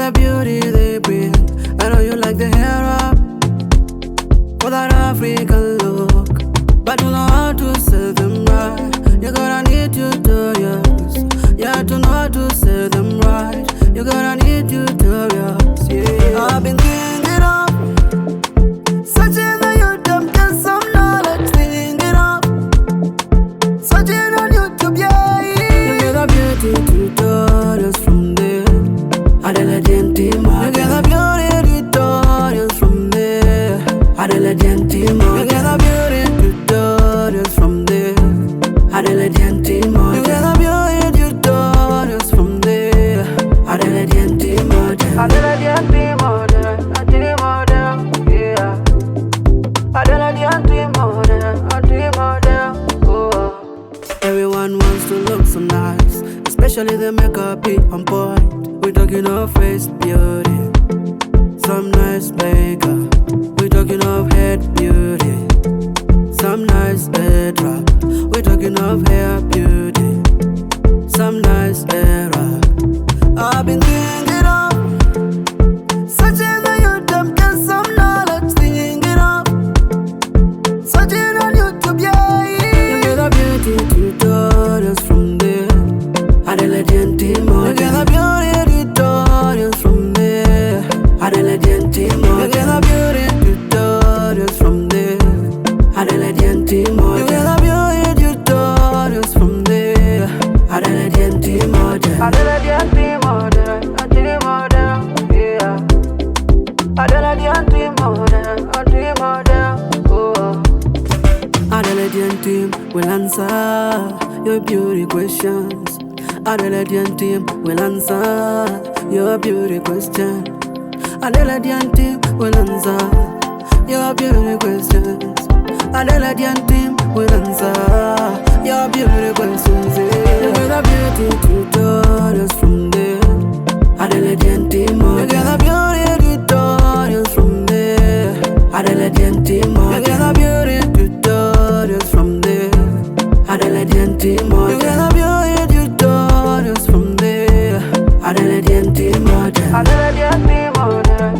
the beauty they bring. I know you like the hair up for that African look, but you know how to sell them right. You're gonna need tutorials, yeah, to know how to sell them right. You're gonna need tutorials, yeah. I've been thinking of searching on YouTube, get some knowledge, thinking of searching on YouTube, yeah. You get the beauty tutorials from there. Adela Gentima, you get the beauty tutorials from there. Adela Gentima, you get the beauty tutorials from there. Adela Gentima, you get the beauty tutorials from there. Adela Gentima, Adela Gentima, yeah. Adela Gentima, oh. Everyone wants to look so nice, especially the makeup be on point. We talking of face beauty, some nice makeup. We talking of head beauty, some nice headwrap. We talking of hair beauty, some nice hairwrap. I've been thinking of searching on YouTube, get some knowledge, thinking of searching on YouTube, yeah. You get the beauty tutorials from there. Adela Gentima, you get the beauty tutorials from there. Adela Gentima, you get the beauty tutorials from there. Adela Gentima, you get the beauty tutorials from there. Adela Gentima, Adela Gentima, yeah. Adela Gentima, oh. Adela Gentima will answer your beauty questions. Adela Gentima will answer your beauty question. Adela Gentima will answer your beauty questions. Adela Gentima will answer your beauty questions. You get the beauty tutorials from there. Adela Gentima, you get the beauty tutorials from there. Adela Gentima, you get the beauty tutorials from there. Adela Gentima, you get the beauty tutorials from there. Adela Gentima, Adela Gentima, yeah.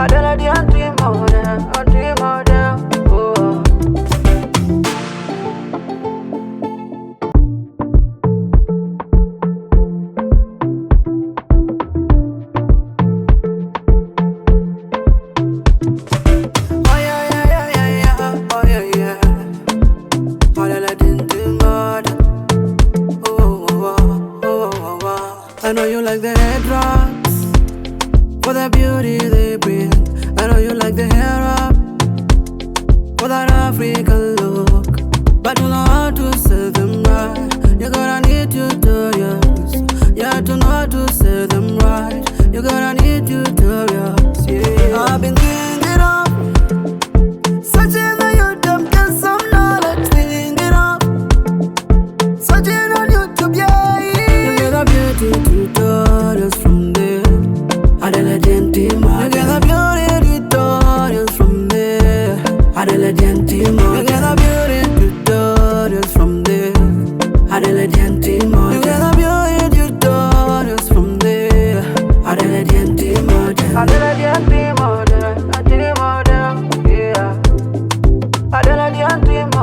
Adela Gentima, oh. Oh yeah, oh yeah. Adela Gentima, oh. I know you like the headwraps for the beauty they bring. I know you like the hair up for that African look, but you know how to sell them right. You're gonna need tutorials, yeah, to know how to sell them right. You're gonna need tutorials, yeah. I've been thinking of searching on YouTube, get some knowledge, thinking of searching on YouTube, yeah. You get the beauty tutorials from there. Adela Gentima, you get the beauty tutorials from there. Adela Gentima, you get the beauty tutorials from there. Adela Gentima, you get the beauty tutorials from there. Adela Gentima, Adela Gentima, yeah. Adela Gentima,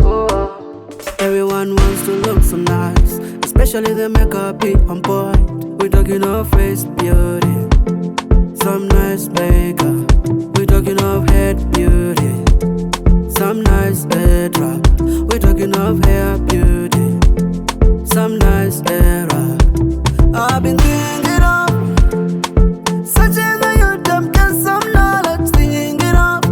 oh. Everyone wants to look so nice, especially the makeup be on point. We talking of face beauty, some nice makeup. We talking of head beauty, some nice headwrap. We talking of hair beauty, some nice hairwrap. I've been thinking of searching on YouTube, get some knowledge, thinking of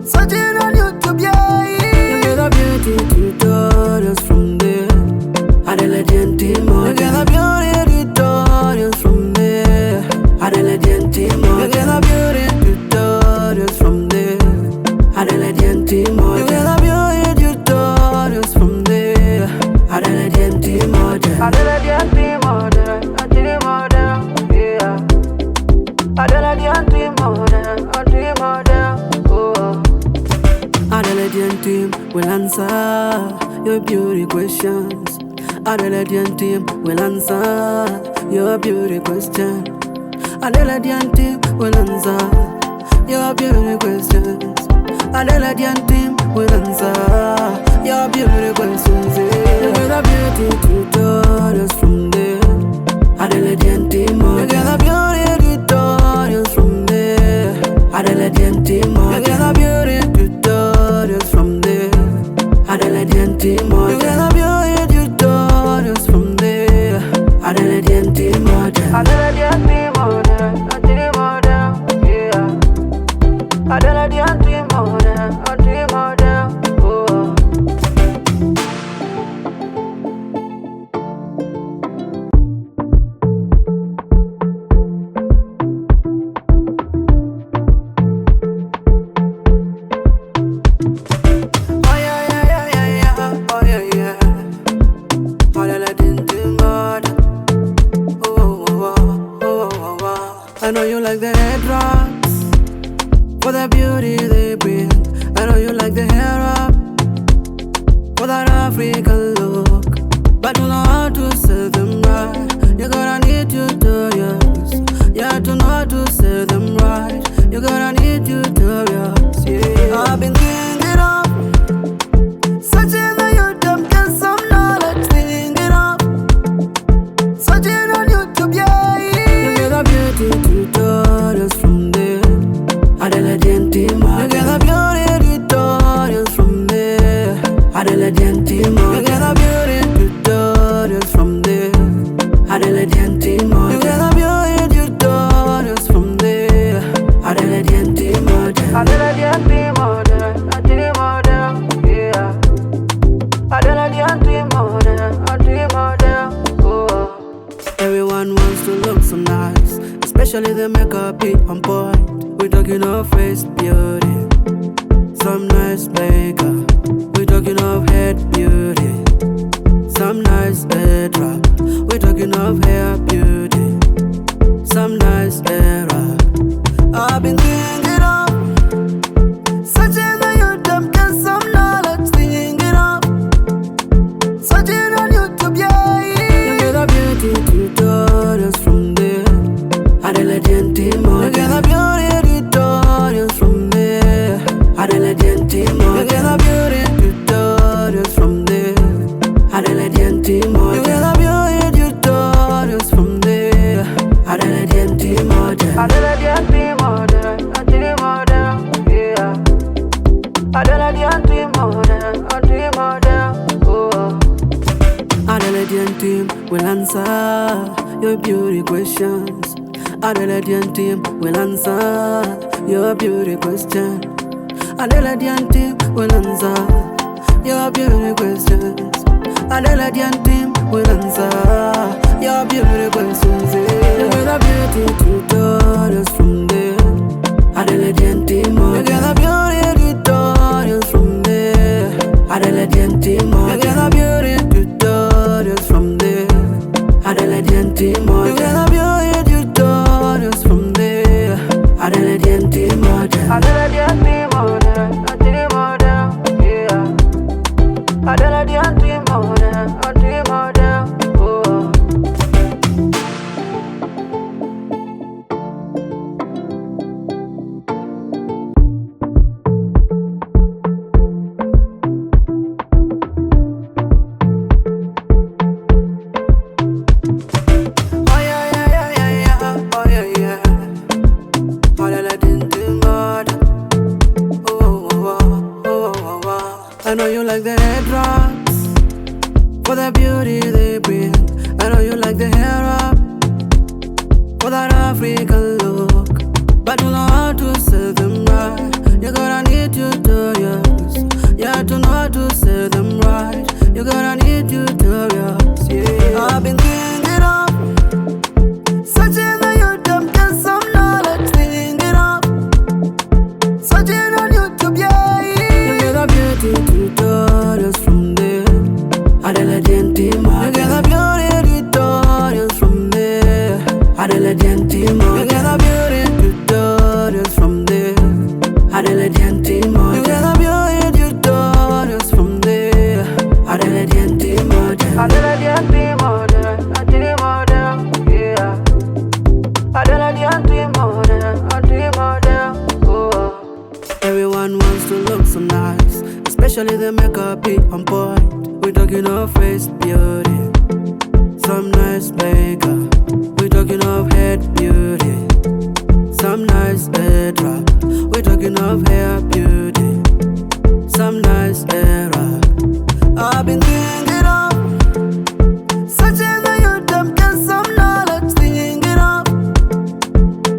searching on YouTube, yeah. You get the beauty tutorials from there. Adela Gentima, you get the beauty tutorials from there. Adela Gentima, you get the beauty tutorials from there. Adela Gentima, you get the beauty tutorials from there. Adela Gentima, Adela Gentima, yeah. Adela Gentima, oh. Adela Gentima will answer your beauty questions. Adelaide team will answer your beauty question. Adelaide team will answer your beauty questions. Adelaide team will answer your beauty questions. You get a beauty tutorials from there. Adelaide team, you get a beauty tutorials from there. Adelaide team, you get a beauty tutorials from there. Adelaide team, you get a beauty tutorials from there. Adelaide team, Adelaide team, yeah. Adelaide team, I know you like the headwraps for the beauty they bring. I know you like the hair up for that African look, but you know how to say them right. You gotta need tutorials. You have to know how to say them right. You gotta need tutorials. Yeah, I've been thinking of searching on YouTube, get some knowledge. Thinking of searching on YouTube, yeah. You get a beauty tutorials from there. Adelaide team, you get a beauty tutorials from there. Adelaide team, you get a beauty tutorials from there. Adelaide team, you get a beauty tutorials from there. Adelaide team, Adelaide team, yeah. Adelaide team, oh. Everyone wants to look so nice, especially the makeup be on point. We talking of face beauty, some nice makeup. We talking of head beauty, some nice headwrap. We talking of hair beauty, some nice hair wrap. I've been thinking of searching on YouTube, get some knowledge. Thinking of searching on YouTube, yeah. You get a beauty tutorials from there. Adelaide team, you get a beauty tutorials from there. Adelaide team, you get a beauty tutorials from there. Adelaide team, you get a beauty tutorials from there. Adelaide team, Adelaide team, yeah. Adelaide team, oh. Adelaide team will answer your beauty questions. Adelaide team will answer your beauty question. Adelaide team will answer your beauty questions. Adelaide team will answer your beauty questions. You get a beauty tutorials from there. Adelaide team, you get a beauty tutorials from there. Adelaide team, you get a beauty tutorials from there. Adelaide team, you get a beauty tutorials from there. Adelaide team, Adelaide team, yeah. Adelaide team, oh. I know you like the headwraps for the beauty they bring. I know you like the hair up for that African look, but you know how to say them right. You gotta need tutorials. You have to know how to say them right. You gotta need tutorials. Yeah, I've been thinking of searching on YouTube, get some knowledge. Thinking of searching on YouTube, yeah. You get a beauty tutorials from there. Adelaide team, you get a beauty tutorials from there. Adelaide team, you get a beauty tutorials from there. Adelaide team, you get a beauty tutorials from there. Adelaide team, Adelaide Everyone wants to look so nice, especially the makeup be on point. We talking of face beauty, some nice makeup. We talking of head beauty, some nice headwrap. We talking of hair beauty, some nice headwrap. I've been thinking of searching the YouTube, get some knowledge, thinking of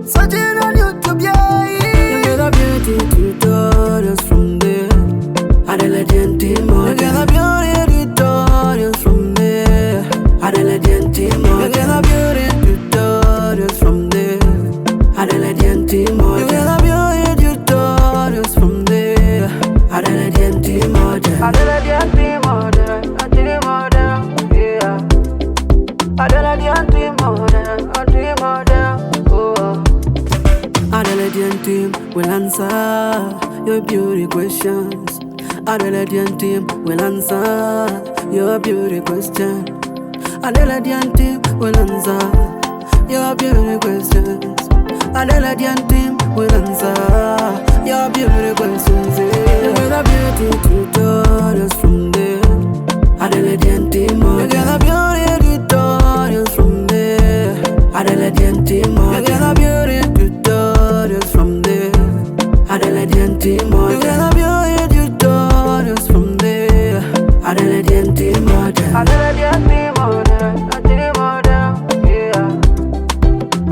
searching on YouTube, yeah. You get a beauty tutorials from there. I the legend team on. You get a beauty tutorials from there. I the legend team on. You get a beauty tutorials from there. I the legend team on. You get a beauty tutorials from there. I the legend team on. I the legend team on. I team on. Yeah. I the legend team on. I team on. Oh. I the legend team will answer your beauty questions. I the legend team will answer your beauty question. I the legend team will answer your beauty questions. I the legend team will answer your beauty questions. You get a beauty tutorials from there. I the legend team. You get a beauty tutorials from there. I the legend team. You get a beauty tutorials from there. I the legend team. You get a beauty tutorials from there. I the legend team. I the legend team. I team on. Yeah.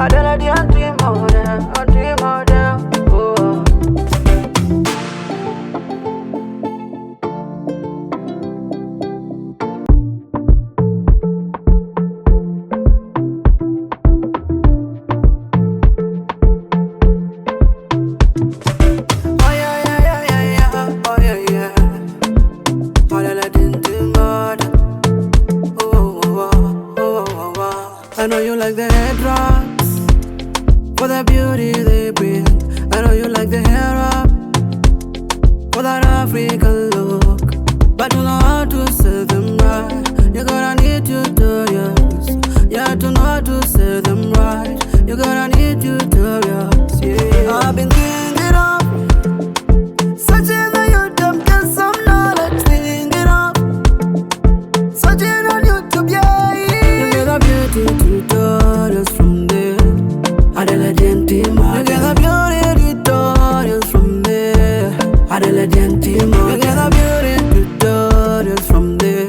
I the legend team. I team on. Oh. I know you like the headwraps for the beauty they bring. I know you like the hair up for that African look, but you know how to say them right. You gotta need tutorials. Yeah, to know how to say them right. You gotta need tutorials. Yeah, I've been thinking of searching the YouTube, get some knowledge, thinking of searching on YouTube, yeah. You get a beauty tutorials from there. I the legend team. You get a beauty tutorials from there. I the legend team. You get a beauty tutorials from there.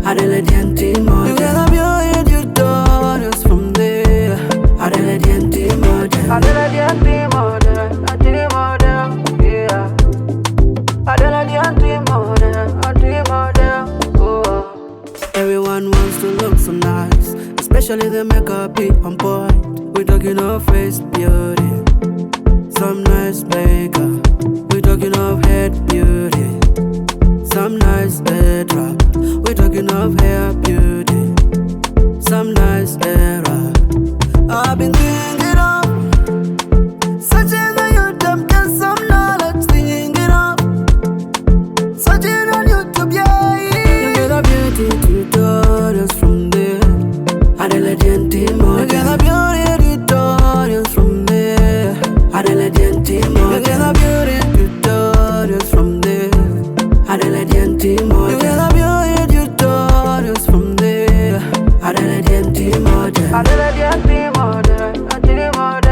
I the legend team. You get a beauty tutorials from there. I the legend team. I the legend team. I team on. Yeah. I the legend team. I team on. Oh. Everyone wants to look so nice, especially the makeup be on point. We talking of face beauty, some nice makeup. We talking of head beauty, some nice headwrap. We talking of hair beauty, some nice headwrap. I've been thinking of searching the YouTube, get some knowledge, thinking of searching on YouTube, yeah. You get a beauty tutorials from there. I the legend team. You get a beauty tutorials from there. I the legend team. You get a beauty tutorials from there. I the legend team. You get a beauty tutorials from there. I the legend team. I the legend team. I team on.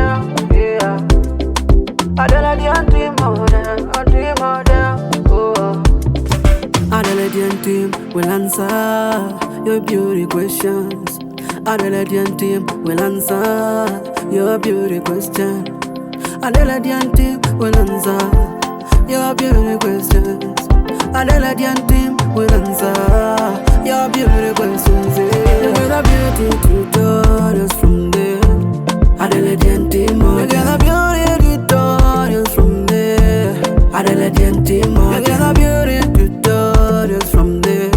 Yeah. I the legend team. I team on. Oh. I the legend team will answer your beauty questions. I the legend team will answer your beauty question. I the legend team will answer your beauty questions. I the legend team will answer your beauty questions. Yeah. You get a beauty tutorials from there. I the legend team. You get a beauty tutorials from there. I the legend team. You get a beauty tutorials from there.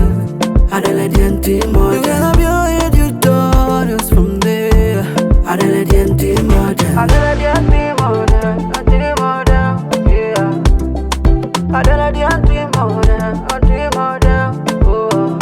I the legend team. You get a beauty tutorials from there. I the legend team. I the legend team. I team on. Yeah. I the legend team. I team on. Oh.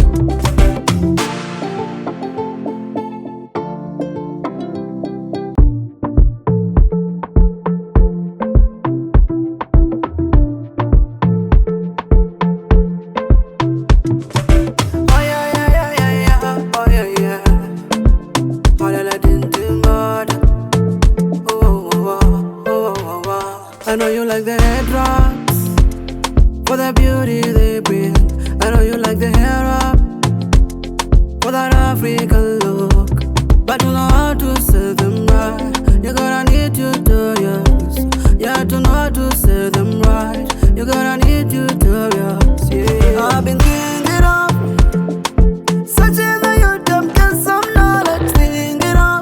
beauty tutorials. Yeah, I've been thinking of searching the YouTube, get some knowledge. Thinking of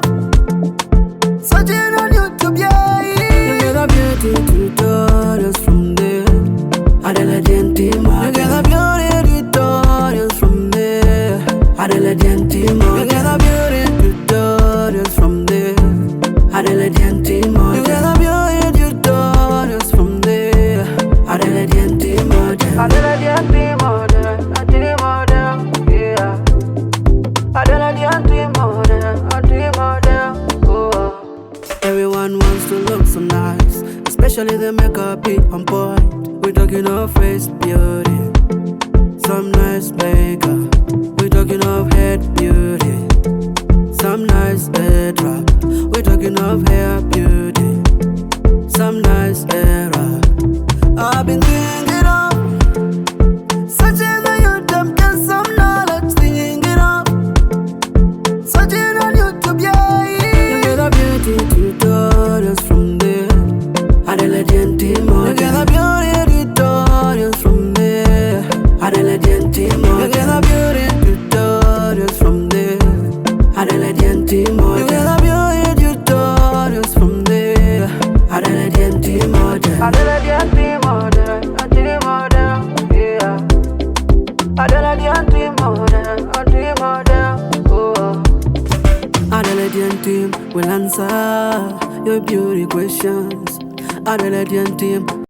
searching on YouTube, yeah. You get the beauty tutorials from there. Adela Gentima. You get the beauty tutorials from there. Adela Gentima. You get the beauty tutorials from there. Adela Gentima. You get the beauty tutorials from there. Adela Gentima. Adela Gentima. Adela Gentima. Yeah. Adela Gentima. Adela. Oh. Everyone wants to look so nice, especially the makeup be on point. We talking of face beauty, some nice makeup. We talking of head beauty, some nice headwrap. We talking of hair beauty, some nice headwrap. I've been thinking of searching the YouTube, get some knowledge. Thinking of searching on YouTube, yeah. You get the beauty tutorials from there. Adela Gentima. You get the beauty tutorials from there. Adela Gentima. You get the beauty tutorials from there. Adela Gentima. You get the beauty tutorials from there. Adela Gentima. Adela Gentima. Yeah. Adela Gentima. Oh. Adela Gentima will answer your beauty questions. Adela Gentima